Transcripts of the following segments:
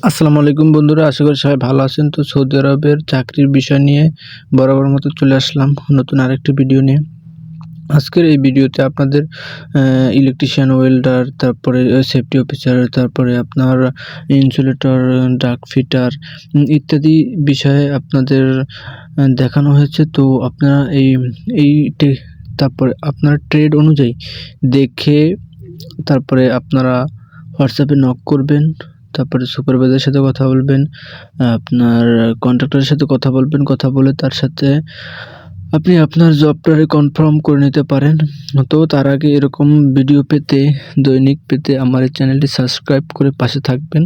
আসসালামু আলাইকুম বন্ধুরা, আশা করি সবাই ভালো আছেন। তো সৌদি আরবের চাকরির বিষয় নিয়ে বরাবর মতো চলে আসলাম নতুন আরেকটি ভিডিও নিয়ে। আজকের এই ভিডিওতে আপনাদের ইলেকট্রিশিয়ান, ওয়েল্ডার, তারপরে সেফটি অফিসার, তারপরে আপনার ইনসুলেটর, ডাক ফিটার ইত্যাদি বিষয়ে আপনাদের দেখানো হয়েছে। তো আপনারা এই তারপরে আপনার ট্রেড অনুযায়ী দেখে তারপরে আপনারা হোয়াটসঅ্যাপে নক করবেন। তারপরে সুপারভাইজারের সাথে কথা বলবেন, আপনার কন্ট্রাক্টরের সাথে কথা বলবেন। কথা বলে তার সাথে আপনি আপনার জবটারে কনফার্ম করে নিতে পারেন। তো তার আগে এরকম ভিডিও পেতে, দৈনিক পেতে আমার এই চ্যানেলটি সাবস্ক্রাইব করে পাশে থাকবেন।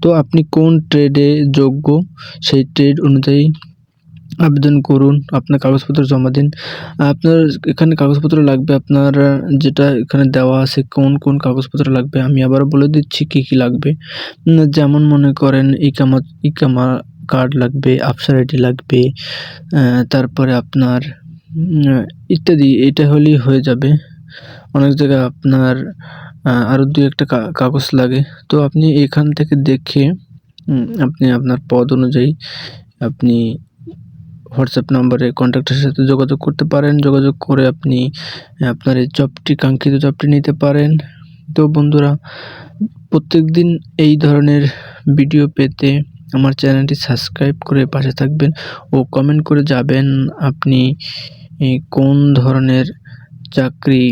তো আপনি কোন ট্রেডে যোগ্য সেই ট্রেড অনুযায়ী আবেদন করুন, আপনার কাগজপত্র জমা দিন। আপনার এখানে কাগজপত্র লাগবে, আপনার যেটা এখানে দেওয়া আছে কোন কাগজপত্র লাগবে আমি আবারও বলে দিচ্ছি কী লাগবে। যেমন মনে করেন ইকামা কার্ড লাগবে, আফসার আইডি লাগবে, তারপরে আপনার ইত্যাদি। এটা হলেই হয়ে যাবে। অনেক জায়গায় আপনার আরও ২-১টা কাগজ লাগে। তো আপনি এখান থেকে দেখে আপনি আপনার পদ অনুযায়ী আপনি হোয়াটসঅ্যাপ নাম্বারে কন্ট্রাক্টরের সাথে যোগাযোগ করতে পারেন। যোগাযোগ করে আপনি আপনার এই কাঙ্ক্ষিত জবটি নিতে পারেন। তো বন্ধুরা, প্রত্যেকদিন এই ধরনের ভিডিও পেতে আমার চ্যানেলটি সাবস্ক্রাইব করে পাশে থাকবেন ও কমেন্ট করে যাবেন আপনি কোন ধরনের চাকরি